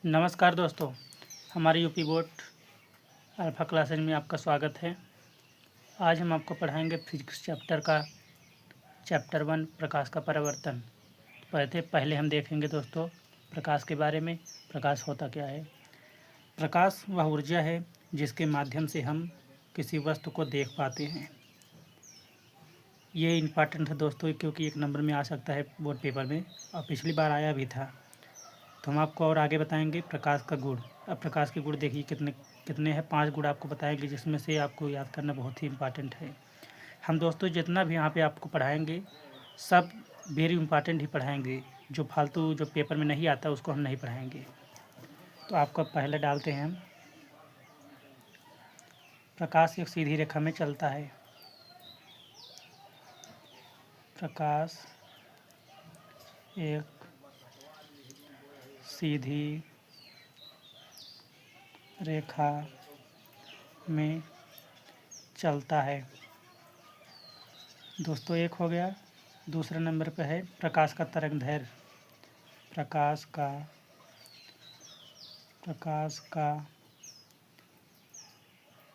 नमस्कार दोस्तों, हमारे यूपी बोर्ड अल्फ़ा क्लासेज में आपका स्वागत है। आज हम आपको पढ़ाएंगे फिजिक्स चैप्टर 1 प्रकाश का परावर्तन। पहले हम देखेंगे दोस्तों प्रकाश के बारे में। प्रकाश होता क्या है? प्रकाश वह ऊर्जा है जिसके माध्यम से हम किसी वस्तु को देख पाते हैं। ये इम्पॉर्टेंट है दोस्तों, क्योंकि एक नंबर में आ सकता है बोर्ड पेपर में, और पिछली बार आया भी था। तो हम आपको और आगे बताएंगे प्रकाश का गुण। अब प्रकाश के गुण देखिए कितने कितने हैं। 5 गुण आपको बताएंगे, जिसमें से आपको याद करना बहुत ही इम्पॉर्टेंट है। हम दोस्तों जितना भी यहाँ पे आपको पढ़ाएंगे सब वेरी इम्पॉर्टेंट ही पढ़ाएंगे। जो फालतू जो पेपर में नहीं आता उसको हम नहीं पढ़ाएंगे। तो आपका पहले डालते हैं हम। प्रकाश एक सीधी रेखा में चलता है। प्रकाश एक सीधी रेखा में चलता है। दोस्तों एक हो गया। दूसरे नंबर पे है प्रकाश का तरंग दैर्ध्य। प्रकाश का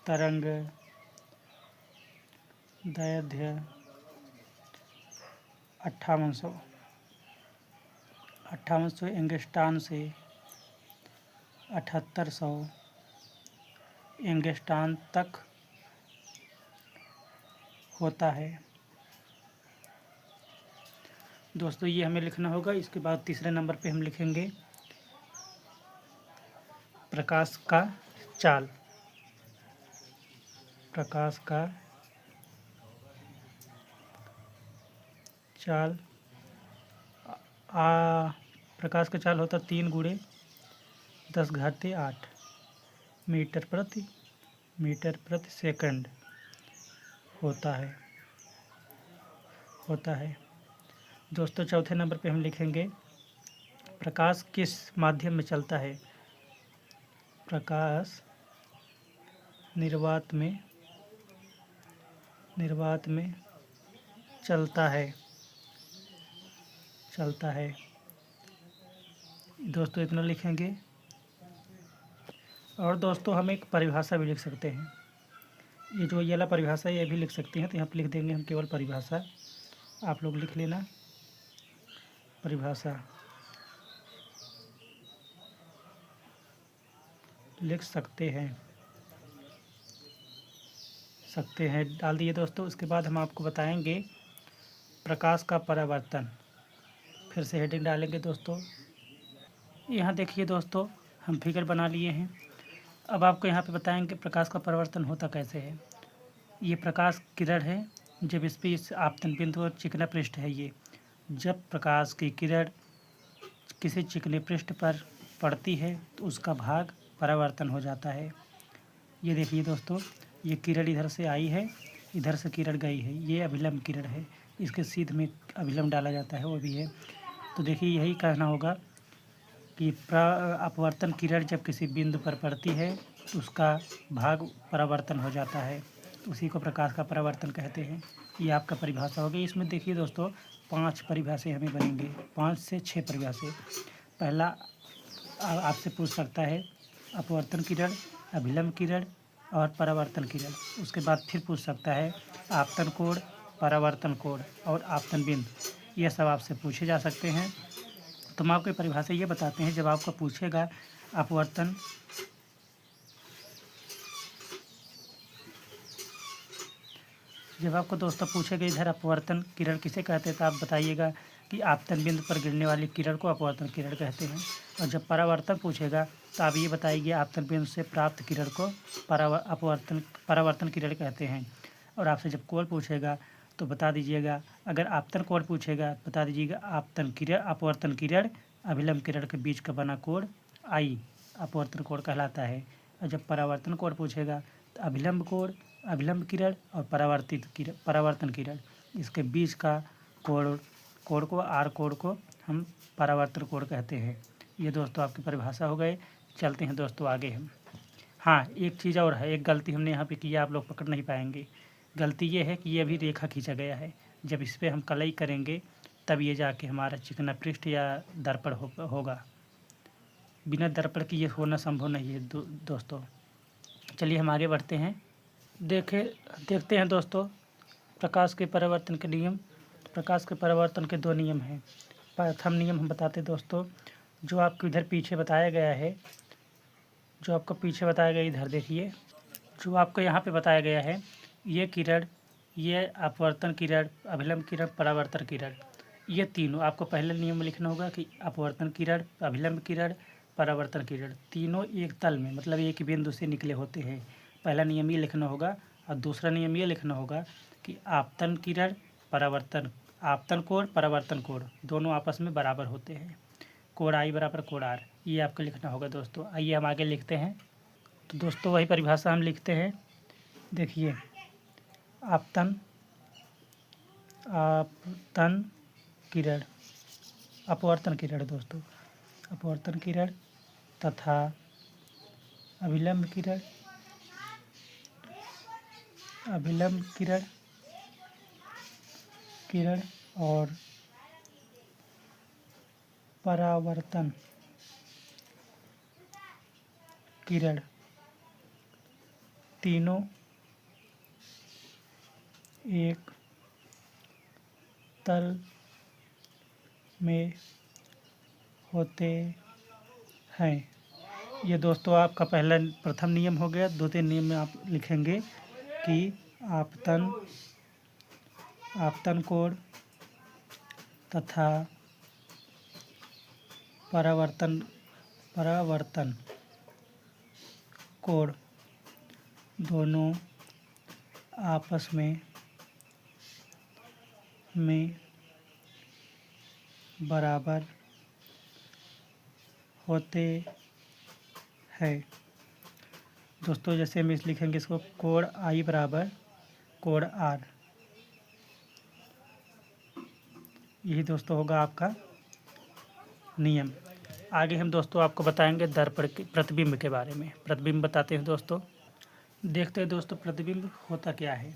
तरंग दैर्ध्य 5800 एंगस्ट्रॉम से 7800 एंगस्ट्रॉम तक होता है। दोस्तों ये हमें लिखना होगा। इसके बाद तीसरे नंबर पे हम लिखेंगे प्रकाश का चाल। प्रकाश का चाल प्रकाश का चाल होता 3 × 10⁸ मीटर प्रति सेकंड होता है। दोस्तों चौथे नंबर पे हम लिखेंगे प्रकाश किस माध्यम में चलता है। प्रकाश निर्वात में चलता है। दोस्तों इतना लिखेंगे। और दोस्तों हम एक परिभाषा भी लिख सकते हैं। ये जो ये वाला परिभाषा ये भी लिख सकते हैं। तो यहाँ पर लिख देंगे हम केवल परिभाषा। आप लोग लिख लेना परिभाषा। लिख सकते हैं डाल दिए दोस्तों। उसके बाद हम आपको बताएंगे प्रकाश का परावर्तन। फिर से हेडिंग डालेंगे दोस्तों। यहाँ देखिए दोस्तों हम फिगर बना लिए हैं। अब आपको यहाँ पे बताएंगे प्रकाश का परावर्तन होता कैसे है। ये प्रकाश किरण है। जब इस पर इस आपतन बिंदु और चिकना पृष्ठ है ये। जब प्रकाश की किरण किसी चिकने पृष्ठ पर पड़ती है तो उसका भाग परावर्तन हो जाता है। ये देखिए दोस्तों, ये किरण इधर से आई है, इधर से किरण गई है। ये अभिलंब किरण है। इसके सीध में अभिलंब डाला जाता है, वो भी है। तो देखिए यही कहना होगा कि अपवर्तन किरण जब किसी बिंदु पर पड़ती है तो उसका भाग परावर्तन हो जाता है। उसी को प्रकाश का परावर्तन कहते हैं। ये आपका परिभाषा हो गई। इसमें देखिए दोस्तों 5 परिभाषाएं हमें बनेंगे, 5 से 6 परिभाषाएं। पहला आपसे पूछ सकता है अपवर्तन किरण, अभिलंब किरण और परावर्तन किरण। उसके बाद फिर पूछ सकता है आपतन कोण, परावर्तन कोण और आपतन बिंदु। ये सब आपसे पूछे जा सकते हैं। तो हम आपको परिभाषा ये बताते हैं। जब आपको पूछेगा अपवर्तन जब आपको दोस्तों पूछेगा इधर अपवर्तन किरण किसे कहते हैं, तो आप बताइएगा कि आपतन बिंदु पर गिरने वाली किरण को अपवर्तन किरण कहते हैं। और जब परावर्तन पूछेगा तो आप ये बताइए आपतन बिंदु से प्राप्त किरण को परावर्तन किरण कहते हैं। और आपसे जब कोण पूछेगा तो बता दीजिएगा, अगर आपतन कोण पूछेगा बता दीजिएगा अपवर्तन किरण अभिलंब किरण के बीच का बना कोण आई अपवर्तन कोण कहलाता है। और जब परावर्तन कोण पूछेगा तो अभिलंब किरण और परावर्तन किरण इसके बीच का कोण को हम परावर्तन कोण कहते हैं। ये दोस्तों आपकी परिभाषा हो गए। चलते हैं दोस्तों आगे हम। हाँ, एक चीज़ और है। एक गलती हमने यहाँ पे की है, आप लोग पकड़ नहीं पाएंगे। गलती ये है कि ये अभी रेखा खींचा गया है। जब इस पर हम कलई करेंगे तब ये जाके हमारा चिकना पृष्ठ या दर्पण होगा। बिना दर्पण के ये होना संभव नहीं है दोस्तों। चलिए हम आगे बढ़ते हैं। देखते हैं दोस्तों प्रकाश के परावर्तन के नियम। प्रकाश के परावर्तन के 2 नियम हैं। प्रथम नियम हम बताते हैं दोस्तों, जो आपको इधर पीछे बताया गया है, जो आपको पीछे बताया गया इधर देखिए, जो आपको यहाँ पे बताया गया है, ये किरण, ये अपवर्तन किरण, अभिलंब किरण, परावर्तन किरण, ये तीनों आपको पहले नियम में लिखना होगा कि अपवर्तन किरण, अभिलंब किरण, परावर्तन किरण तीनों एक तल में मतलब एक बिंदु से निकले होते हैं। पहला नियम ये लिखना होगा और दूसरा नियम ये लिखना होगा कि आपतन किरण, परावर्तन, आपतन कोण, परावर्तन कोण दोनों आपस में बराबर होते हैं। कोण आई बराबर कोण आर, ये आपको लिखना होगा दोस्तों। आइए हम आगे लिखते हैं। तो दोस्तों वही परिभाषा हम लिखते हैं। देखिए आपतन किरण, अपवर्तन किरण दोस्तों, अपवर्तन किरण तथा अभिलंब किरण, अभिलंब किरण और परावर्तन किरण तीनों एक तल में होते हैं। ये दोस्तों आपका पहला प्रथम नियम हो गया। 2 नियम में आप लिखेंगे कि आपतन कोण तथा परावर्तन कोण दोनों आपस में बराबर होते हैं। दोस्तों जैसे हम इस लिखेंगे इसको, कोण आई बराबर कोण आर, यही दोस्तों होगा आपका नियम। आगे हम दोस्तों आपको बताएंगे दर्पण के प्रतिबिंब के बारे में। प्रतिबिंब बताते हैं दोस्तों। देखते हैं दोस्तों प्रतिबिंब होता क्या है।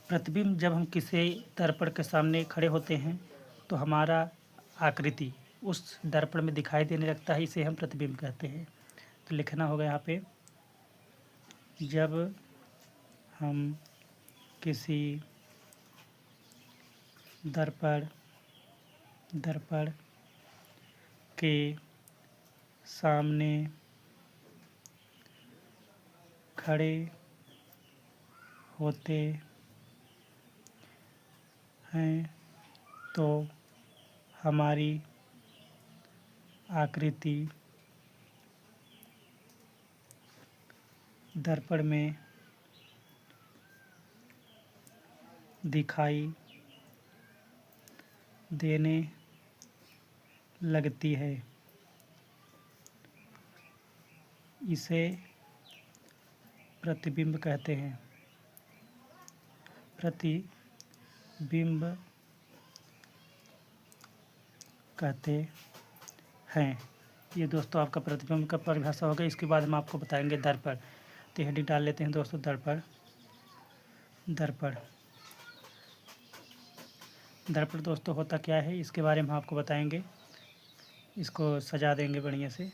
प्रतिबिंब जब हम किसी दर्पण के सामने खड़े होते हैं तो हमारा आकृति उस दर्पण में दिखाई देने लगता है, इसे हम प्रतिबिंब कहते हैं। तो लिखना होगा यहाँ पे, जब हम किसी दर्पण के सामने खड़े होते हैं तो हमारी आकृति दर्पण में दिखाई देने लगती है। इसे प्रतिबिंब कहते हैं। प्रतिबिंब कहते हैं। ये दोस्तों आपका प्रतिबिंब का परिभाषा हो गई। इसके बाद हम आपको बताएंगे दर्पण। तो हेडिंग डाल लेते हैं दोस्तों, दर्पण। दर्पण दोस्तों होता क्या है इसके बारे में हम आपको बताएंगे। इसको सजा देंगे बढ़िया से,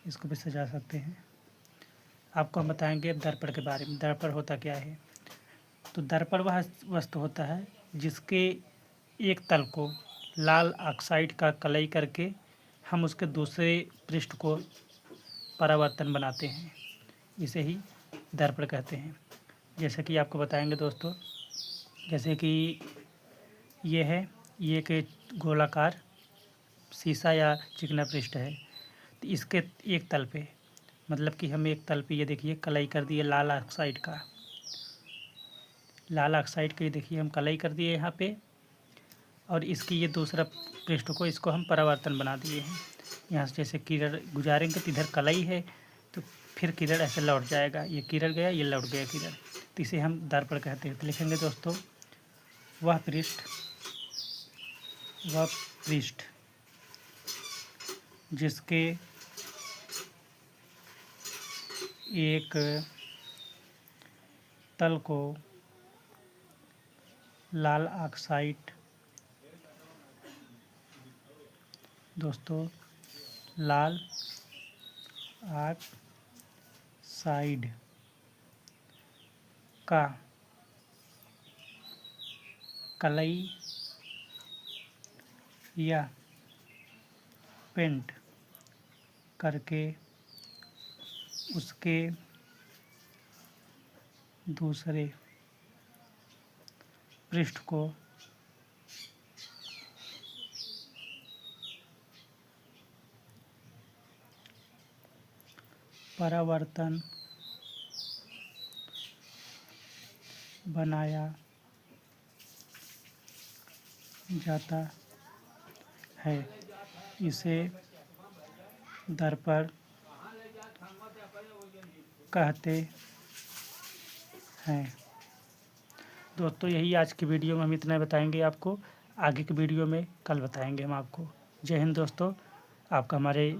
इसको भी सजा सकते हैं। आपको हम बताएंगे दर्पण के बारे में। दर्पण होता क्या है। तो दर्पण वह वस्तु होता है जिसके एक तल को लाल ऑक्साइड का कलई करके हम उसके दूसरे पृष्ठ को परावर्तन बनाते हैं, इसे ही दर्पण कहते हैं। जैसे कि आपको बताएंगे दोस्तों, जैसे कि ये है, ये एक गोलाकार शीशा या चिकना पृष्ठ है। तो इसके एक तल पे मतलब कि हम एक तल पे ये देखिए कलई कर दिए लाल ऑक्साइड का, लाल ऑक्साइड का ये देखिए हम कलई कर दिए यहाँ पे, और इसकी ये दूसरा पृष्ठ को इसको हम परावर्तन बना दिए हैं। यहाँ से जैसे किरण गुजारेंगे तो इधर कलई है तो फिर किरण ऐसे लौट जाएगा, ये किरण गया ये लौट गया किरण, तो इसे हम दर्पण कहते हैं। तो लिखेंगे दोस्तों, वह पृष्ठ जिसके एक तल को लाल ऑक्साइड दोस्तों लाल ऑक्साइड का कलई या पेंट करके उसके दूसरे पृष्ठ को परावर्तन बनाया जाता है। इसे दर्पण कहते हैं। दोस्तों यही आज की वीडियो में हम इतना बताएंगे आपको। आगे की वीडियो में कल बताएंगे हम आपको। जय हिंद दोस्तों। आपका हमारे